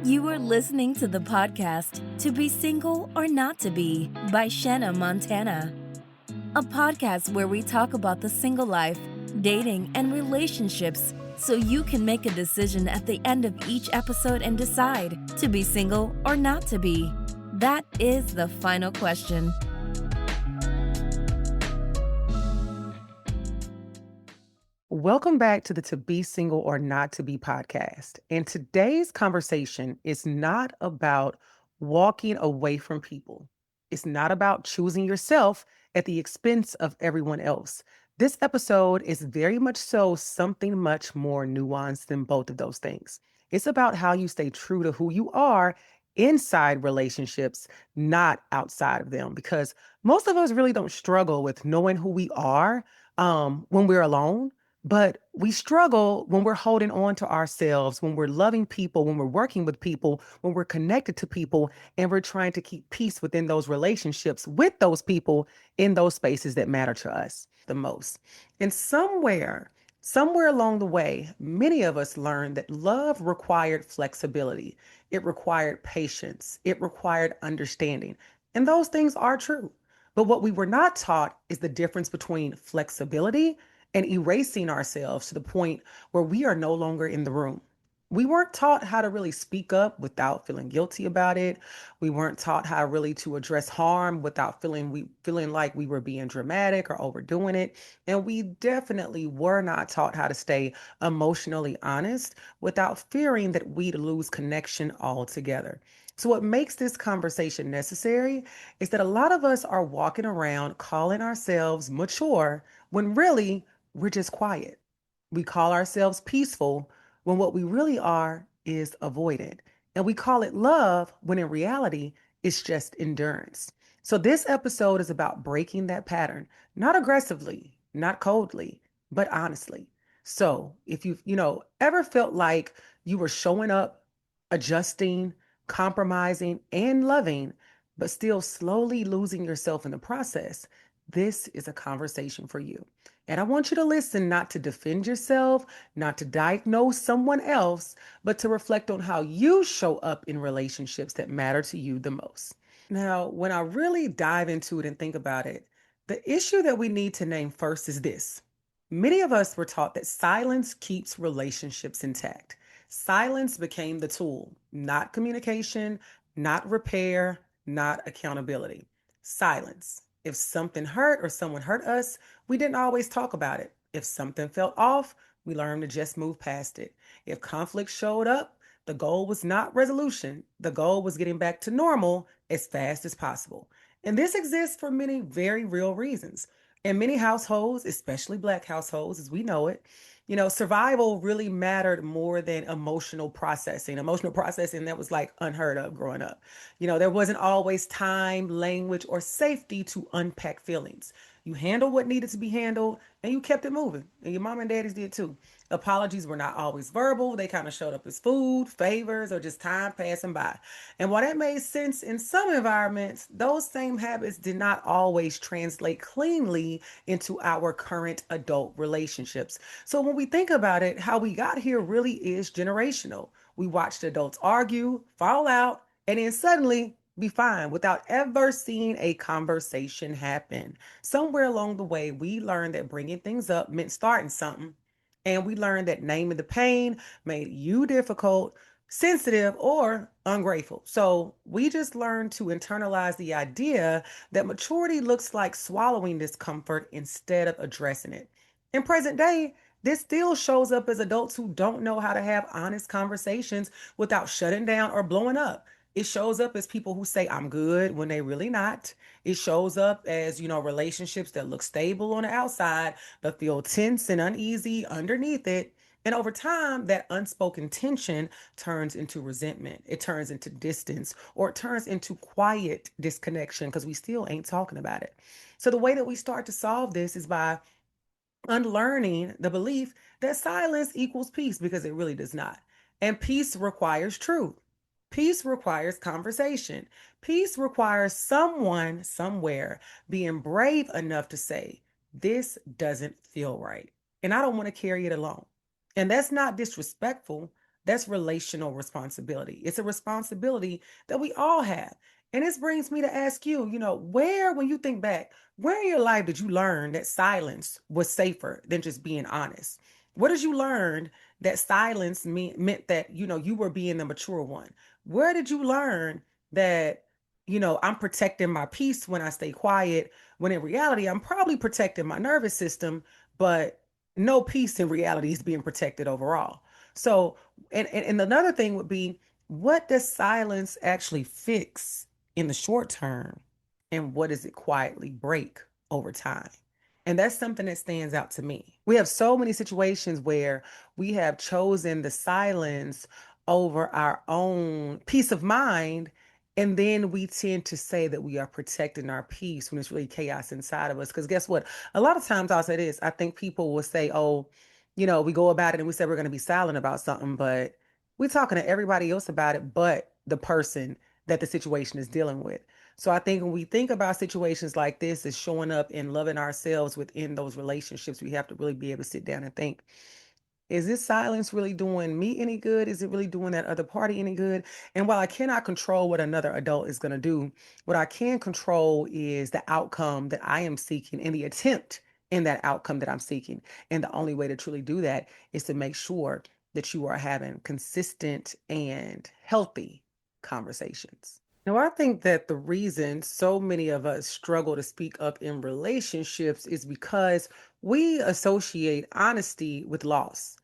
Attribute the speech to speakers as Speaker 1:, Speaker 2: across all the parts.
Speaker 1: You are listening to the podcast To Be Single or Not to Be by Shanna Montana, a podcast where we talk about the single life, dating, and relationships so you can make a decision at the end of each episode and decide to be single or not to be. That is the final question.
Speaker 2: Welcome back to the To Be Single or Not to Be podcast. And today's conversation is not about walking away from people. It's not about choosing yourself at the expense of everyone else. This episode is very much so something much more nuanced than both of those things. It's about how you stay true to who you are inside relationships, not outside of them. Because most of us really don't struggle with knowing who we are when we're alone. But we struggle when we're holding on to ourselves, when we're loving people, when we're working with people, when we're connected to people, and we're trying to keep peace within those relationships with those people in those spaces that matter to us the most. And somewhere along the way, many of us learned that love required flexibility. It required patience. It required understanding. And those things are true. But what we were not taught is the difference between flexibility and erasing ourselves to the point where we are no longer in the room. We weren't taught how to really speak up without feeling guilty about it. We weren't taught how really to address harm without feeling like we were being dramatic or overdoing it. And we definitely were not taught how to stay emotionally honest without fearing that we'd lose connection altogether. So what makes this conversation necessary is that a lot of us are walking around calling ourselves mature when really we're just quiet. We call ourselves peaceful when what we really are is avoidant. And we call it love when in reality, it's just endurance. So this episode is about breaking that pattern, not aggressively, not coldly, but honestly. So if you've ever felt like you were showing up, adjusting, compromising, and loving, but still slowly losing yourself in the process, this is a conversation for you. And I want you to listen not to defend yourself, not to diagnose someone else, but to reflect on how you show up in relationships that matter to you the most. Now, when I really dive into it and think about it, the issue that we need to name first is this. Many of us were taught that silence keeps relationships intact. Silence became the tool, not communication, not repair, not accountability. Silence. If something hurt or someone hurt us, we didn't always talk about it. If something felt off, we learned to just move past it. If conflict showed up, the goal was not resolution. The goal was getting back to normal as fast as possible. And this exists for many very real reasons. In many households, especially Black households as we know it, survival really mattered more than emotional processing. Emotional processing that was like unheard of growing up. There wasn't always time, language, or safety to unpack feelings. You handled what needed to be handled and you kept it moving. And your mom and daddies did too. Apologies were not always verbal. They kind of showed up as food, favors, or just time passing by. And while that made sense in some environments, those same habits did not always translate cleanly into our current adult relationships. So when we think about it, how we got here really is generational. We watched adults argue, fall out, and then suddenly be fine without ever seeing a conversation happen. Somewhere along the way, we learned that bringing things up meant starting something. And we learned that naming the pain made you difficult, sensitive, or ungrateful. So we just learned to internalize the idea that maturity looks like swallowing discomfort instead of addressing it. In present day, this still shows up as adults who don't know how to have honest conversations without shutting down or blowing up. It shows up as people who say, I'm good when they really not. It shows up as, relationships that look stable on the outside, but feel tense and uneasy underneath it. And over time, that unspoken tension turns into resentment. It turns into distance, or it turns into quiet disconnection because we still ain't talking about it. So the way that we start to solve this is by unlearning the belief that silence equals peace, because it really does not. And peace requires truth. Peace requires conversation. Peace requires someone somewhere being brave enough to say, this doesn't feel right. And I don't want to carry it alone. And that's not disrespectful. That's relational responsibility. It's a responsibility that we all have. And this brings me to ask you, where, when you think back, where in your life did you learn that silence was safer than just being honest? What did you learn that silence meant that, you were being the mature one? Where did you learn that, I'm protecting my peace when I stay quiet, when in reality, I'm probably protecting my nervous system, but no peace in reality is being protected overall. So, and another thing would be, what does silence actually fix in the short term, and what does it quietly break over time? And that's something that stands out to me. We have so many situations where we have chosen the silence over our own peace of mind. And then we tend to say that we are protecting our peace when it's really chaos inside of us. Because guess what? A lot of times I'll say this, I think people will say, oh, we go about it and we say we're going to be silent about something, but we're talking to everybody else about it, but the person that the situation is dealing with. So I think when we think about situations like this, is showing up and loving ourselves within those relationships, we have to really be able to sit down and think, is this silence really doing me any good? Is it really doing that other party any good? And while I cannot control what another adult is going to do, what I can control is the outcome that I am seeking and the attempt in that outcome that I'm seeking. And the only way to truly do that is to make sure that you are having consistent and healthy conversations. Now, I think that the reason so many of us struggle to speak up in relationships is because we associate honesty with loss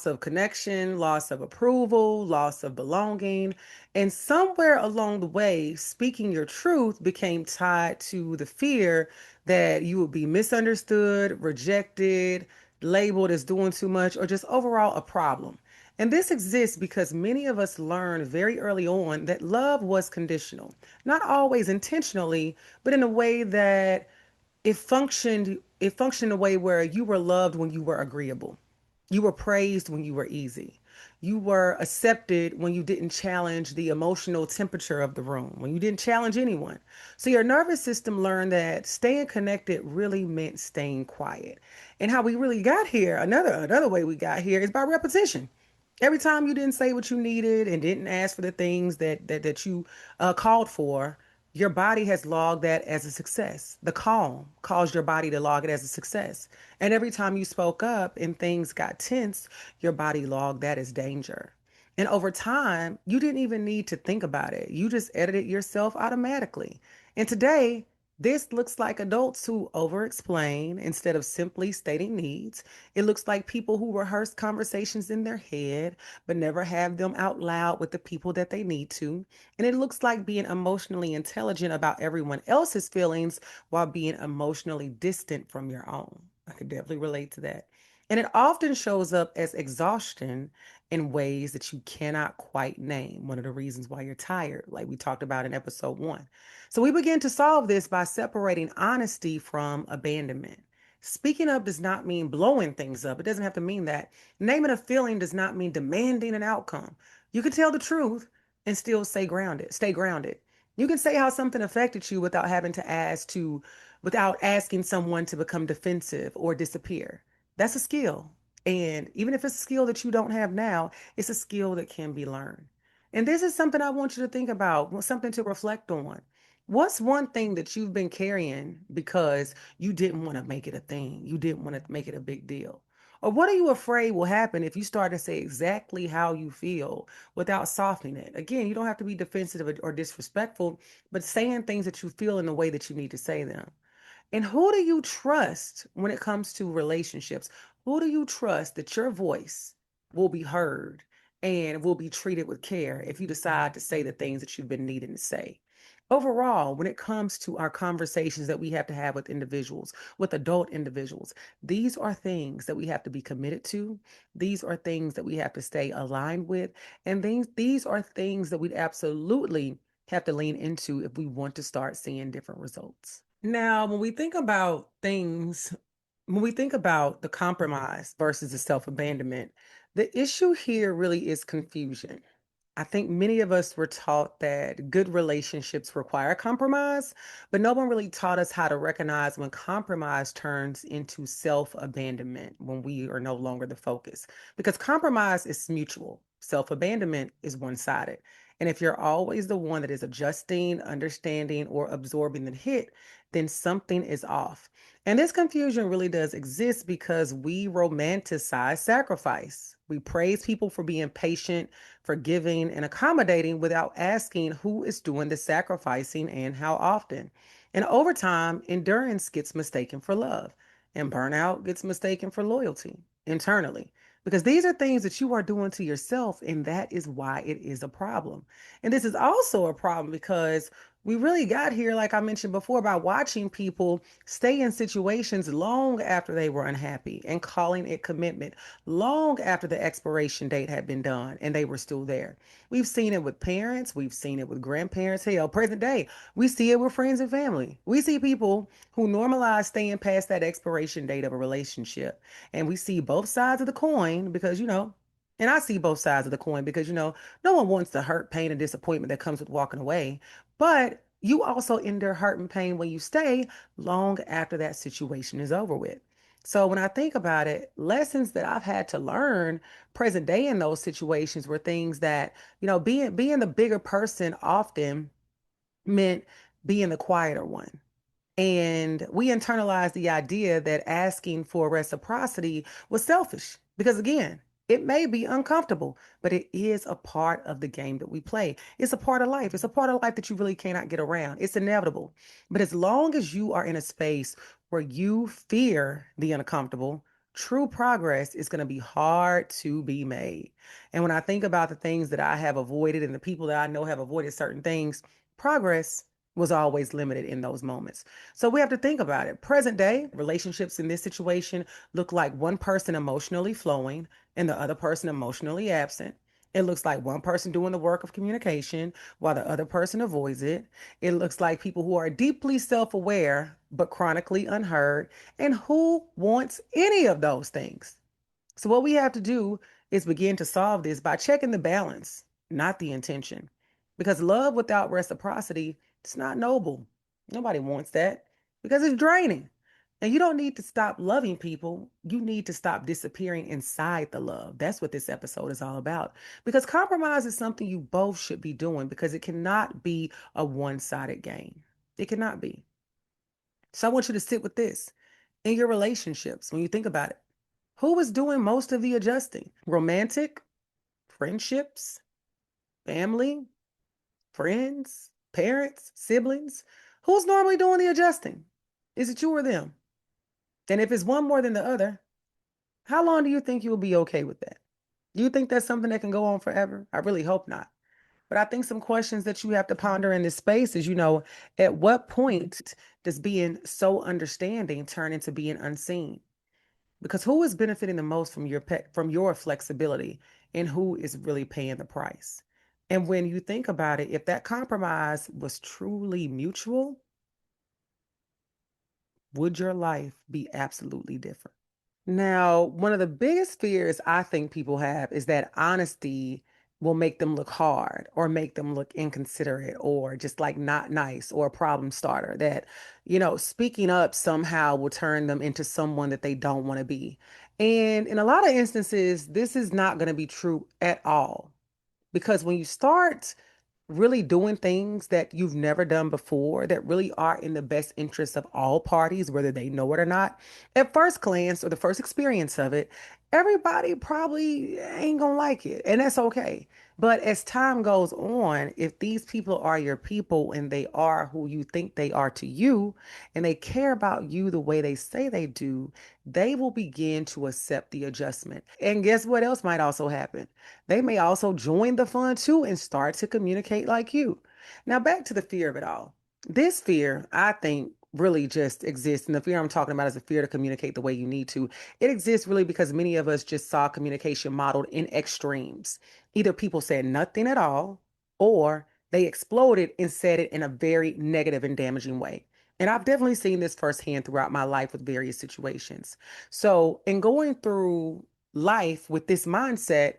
Speaker 2: of connection, loss of approval, loss of belonging. And somewhere along the way, speaking your truth became tied to the fear that you would be misunderstood, rejected, labeled as doing too much, or just overall a problem. And this exists because many of us learned very early on that love was conditional, not always intentionally, but in a way that it functioned in a way where you were loved when you were agreeable. You were praised when you were easy. You were accepted when you didn't challenge the emotional temperature of the room, when you didn't challenge anyone. So your nervous system learned that staying connected really meant staying quiet. And how we really got here, another way we got here is by repetition. Every time you didn't say what you needed and didn't ask for the things that you called for, your body has logged that as a success. The calm caused your body to log it as a success. And every time you spoke up and things got tense, your body logged that as danger. And over time, you didn't even need to think about it. You just edited yourself automatically. And today, this looks like adults who over explain instead of simply stating needs. It looks like people who rehearse conversations in their head, but never have them out loud with the people that they need to. And it looks like being emotionally intelligent about everyone else's feelings while being emotionally distant from your own. I could definitely relate to that. And it often shows up as exhaustion in ways that you cannot quite name. One of the reasons why you're tired, like we talked about in episode 1. So we begin to solve this by separating honesty from abandonment. Speaking up does not mean blowing things up. It doesn't have to mean that. Naming a feeling does not mean demanding an outcome. You can tell the truth and still stay grounded. Stay grounded. You can say how something affected you without having to without asking someone to become defensive or disappear. That's a skill. And even if it's a skill that you don't have now, it's a skill that can be learned. And this is something I want you to think about, something to reflect on. What's one thing that you've been carrying because you didn't want to make it a thing? You didn't want to make it a big deal. Or what are you afraid will happen if you start to say exactly how you feel without softening it? Again, you don't have to be defensive or disrespectful, but saying things that you feel in the way that you need to say them. And who do you trust when it comes to relationships? Who do you trust that your voice will be heard and will be treated with care if you decide to say the things that you've been needing to say? Overall, when it comes to our conversations that we have to have with individuals, with adult individuals, these are things that we have to be committed to. These are things that we have to stay aligned with. And these are things that we'd absolutely have to lean into if we want to start seeing different results. Now, when we think about the compromise versus the self abandonment, the issue here really is confusion. I think many of us were taught that good relationships require compromise, but no one really taught us how to recognize when compromise turns into self abandonment, when we are no longer the focus. Because compromise is mutual. Self-abandonment is one-sided. And if you're always the one that is adjusting, understanding, or absorbing the hit, then something is off. And this confusion really does exist because we romanticize sacrifice. We praise people for being patient, forgiving, and accommodating without asking who is doing the sacrificing and how often. And over time, endurance gets mistaken for love, and burnout gets mistaken for loyalty internally. Because these are things that you are doing to yourself, and that is why it is a problem. And this is also a problem because we really got here, like I mentioned before, by watching people stay in situations long after they were unhappy and calling it commitment, long after the expiration date had been done and they were still there. We've seen it with parents, we've seen it with grandparents. Hell, present day, we see it with friends and family. We see people who normalize staying past that expiration date of a relationship. And we see both sides of the coin because, and I see both sides of the coin because, no one wants the hurt, pain, and disappointment that comes with walking away. But you also endure hurt and pain when you stay long after that situation is over with. So when I think about it, lessons that I've had to learn present day in those situations were things that, being the bigger person often meant being the quieter one. And we internalized the idea that asking for reciprocity was selfish because, again, it may be uncomfortable, but it is a part of the game that we play. It's a part of life. It's a part of life that you really cannot get around. It's inevitable. But as long as you are in a space where you fear the uncomfortable, true progress is going to be hard to be made. And when I think about the things that I have avoided and the people that I know have avoided certain things, progress was always limited in those moments. So we have to think about it. Present day relationships in this situation look like one person emotionally flowing and the other person emotionally absent. It looks like one person doing the work of communication while the other person avoids it. It looks like people who are deeply self aware but chronically unheard. And who wants any of those things? So, what we have to do is begin to solve this by checking the balance, not the intention. Because love without reciprocity, it's not noble. Nobody wants that because it's draining. And you don't need to stop loving people. You need to stop disappearing inside the love. That's what this episode is all about. Because compromise is something you both should be doing because it cannot be a one sided game. It cannot be. So I want you to sit with this in your relationships when you think about it. Who is doing most of the adjusting? Romantic, friendships, family, friends, parents, siblings? Who's normally doing the adjusting? Is it you or them? And if it's one more than the other, how long do you think you'll be okay with that? Do you think that's something that can go on forever? I really hope not. But I think some questions that you have to ponder in this space is, at what point does being so understanding turn into being unseen? Because who is benefiting the most from from your flexibility and who is really paying the price? And when you think about it, if that compromise was truly mutual, would your life be absolutely different? Now, one of the biggest fears I think people have is that honesty will make them look hard or make them look inconsiderate or just like not nice or a problem starter. That, speaking up somehow will turn them into someone that they don't want to be. And in a lot of instances, this is not going to be true at all. Because when you start really doing things that you've never done before that really are in the best interest of all parties, whether they know it or not. At first glance or the first experience of it, everybody probably ain't gonna like it, and that's okay. But as time goes on, if these people are your people and they are who you think they are to you, and they care about you the way they say they do, they will begin to accept the adjustment. And guess what else might also happen? They may also join the fun too and start to communicate like you. Now, back to the fear of it all. This fear, I think, really just exists. And the fear I'm talking about is the fear to communicate the way you need to. It exists really because many of us just saw communication modeled in extremes. Either people said nothing at all, or they exploded and said it in a very negative and damaging way. And I've definitely seen this firsthand throughout my life with various situations. So, in going through life with this mindset,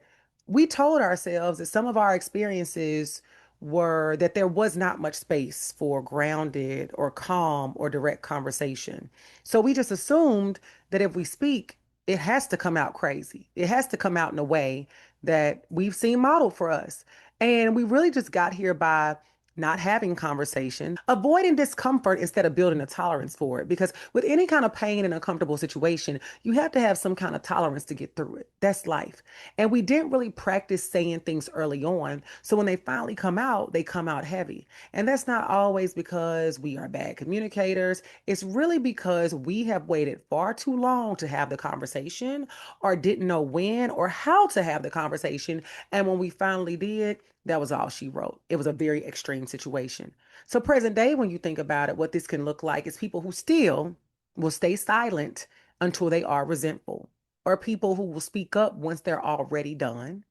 Speaker 2: we told ourselves that some of our experiences were that there was not much space for grounded or calm or direct conversation. So we just assumed that if we speak, it has to come out crazy. It has to come out in a way that we've seen modeled for us. And we really just got here by not having conversations, avoiding discomfort instead of building a tolerance for it. Because with any kind of pain and uncomfortable situation, you have to have some kind of tolerance to get through it. That's life. And we didn't really practice saying things early on. So when they finally come out, they come out heavy. And that's not always because we are bad communicators. It's really because we have waited far too long to have the conversation or didn't know when or how to have the conversation. And when we finally did, that was all she wrote. It was a very extreme situation. So, present day, when you think about it, what this can look like is people who still will stay silent until they are resentful, or people who will speak up once they're already done,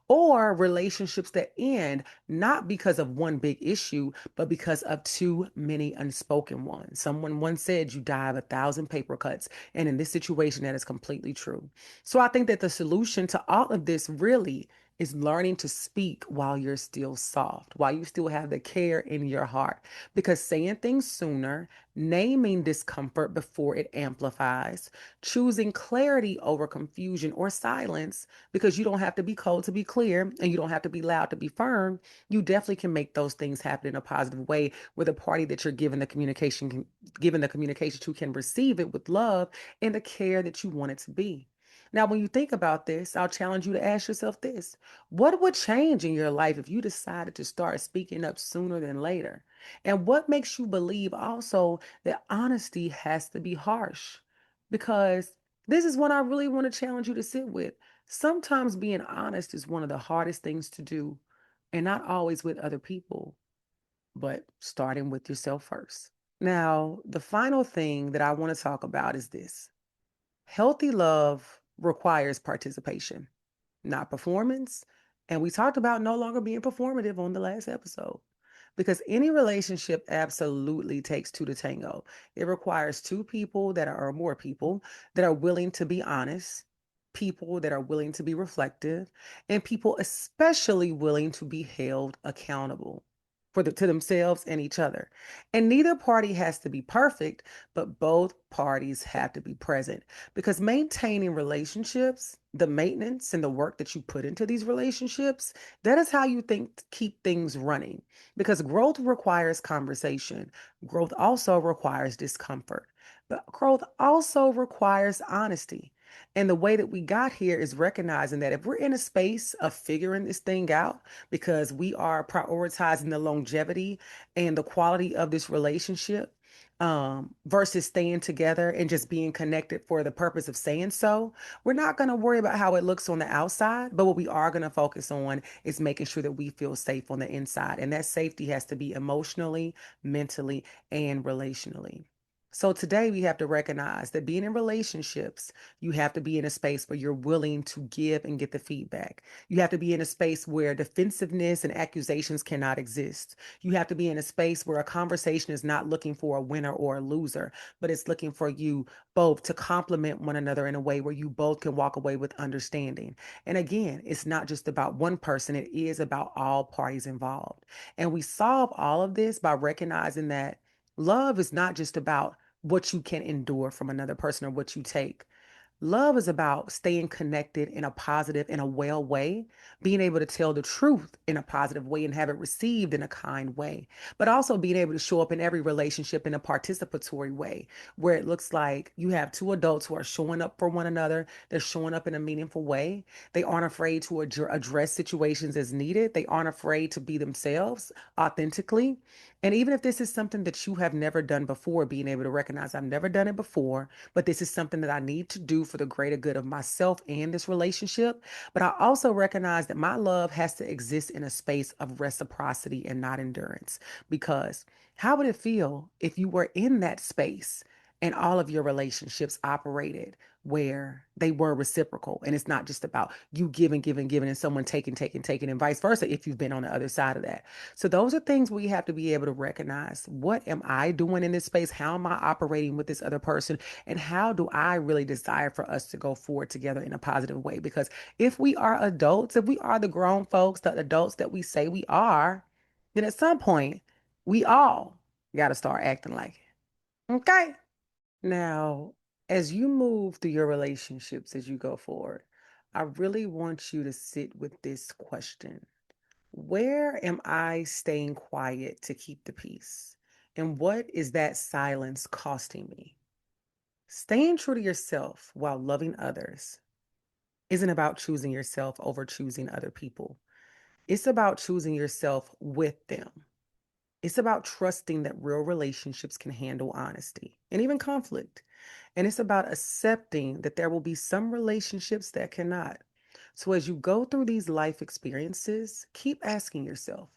Speaker 2: or relationships that end not because of one big issue, but because of too many unspoken ones. Someone once said, you die of 1,000 paper cuts. And in this situation, that is completely true. So I think that the solution to all of this really is learning to speak while you're still soft, while you still have the care in your heart. Because saying things sooner, naming discomfort before it amplifies, choosing clarity over confusion or silence, because you don't have to be cold to be clear and you don't have to be loud to be firm. You definitely can make those things happen in a positive way where the party that you're giving the communication to can receive it with love and the care that you want it to be. Now, when you think about this, I'll challenge you to ask yourself this: what would change in your life if you decided to start speaking up sooner than later? And what makes you believe also that honesty has to be harsh? Because this is what I really want to challenge you to sit with. Sometimes being honest is one of the hardest things to do, and not always with other people, but starting with yourself first. Now, the final thing that I want to talk about is this: healthy love requires participation, not performance. And we talked about no longer being performative on the last episode, because any relationship absolutely takes two to tango. It requires two people that are, or more people that are willing to be honest, people that are willing to be reflective, and people especially willing to be held accountable to themselves and each other. And neither party has to be perfect, but both parties have to be present, because maintaining relationships, the maintenance and the work that you put into these relationships, that is how you think keep things running. Because growth requires conversation. Growth also requires discomfort. But growth also requires honesty. And the way that we got here is recognizing that if we're in a space of figuring this thing out, because we are prioritizing the longevity and the quality of this relationship, versus staying together and just being connected for the purpose of saying so, we're not going to worry about how it looks on the outside. But what we are going to focus on is making sure that we feel safe on the inside. And that safety has to be emotionally, mentally, and relationally. So today we have to recognize that being in relationships, you have to be in a space where you're willing to give and get the feedback. You have to be in a space where defensiveness and accusations cannot exist. You have to be in a space where a conversation is not looking for a winner or a loser, but it's looking for you both to complement one another in a way where you both can walk away with understanding. And again, it's not just about one person, it is about all parties involved. And we solve all of this by recognizing that love is not just about what you can endure from another person or what you take. Love is about staying connected in a positive, in a well way, being able to tell the truth in a positive way and have it received in a kind way, but also being able to show up in every relationship in a participatory way, where it looks like you have two adults who are showing up for one another. They're showing up in a meaningful way. They aren't afraid to address situations as needed. They aren't afraid to be themselves authentically. And even if this is something that you have never done before, being able to recognize, I've never done it before, but this is something that I need to do for the greater good of myself and this relationship. But I also recognize that my love has to exist in a space of reciprocity and not endurance. Because how would it feel if you were in that space and all of your relationships operated where they were reciprocal? And it's not just about you giving, giving, giving, and someone taking, taking, taking, and vice versa if you've been on the other side of that. So those are things we have to be able to recognize. What am I doing in this space? How am I operating with this other person? And how do I really desire for us to go forward together in a positive way? Because if we are adults, if we are the grown folks, the adults that we say we are, then at some point, we all got to start acting like it. Okay. Now, as you move through your relationships as you go forward, I really want you to sit with this question. Where am I staying quiet to keep the peace? And what is that silence costing me? Staying true to yourself while loving others isn't about choosing yourself over choosing other people. It's about choosing yourself with them. It's about trusting that real relationships can handle honesty and even conflict. And it's about accepting that there will be some relationships that cannot. So as you go through these life experiences, keep asking yourself,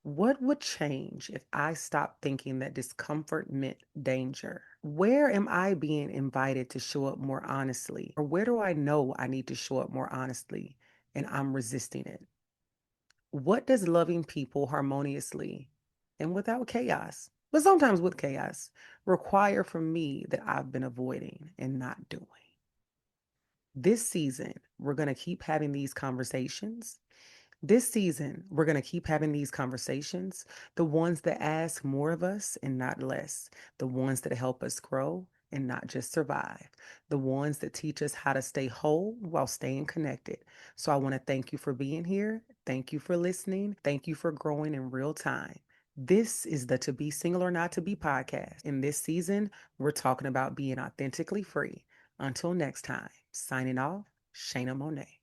Speaker 2: what would change if I stopped thinking that discomfort meant danger? Where am I being invited to show up more honestly? Or where do I know I need to show up more honestly and I'm resisting it? What does loving people harmoniously and without chaos, but sometimes with chaos, require from me that I've been avoiding and not doing? This season, we're going to keep having these conversations. This season, we're going to keep having these conversations, the ones that ask more of us and not less, the ones that help us grow and not just survive, the ones that teach us how to stay whole while staying connected. So I want to thank you for being here. Thank you for listening. Thank you for growing in real time. This is the To Be Single or Not to Be podcast. In this season, we're talking about being authentically free. Until next time, signing off, Shayna Monet.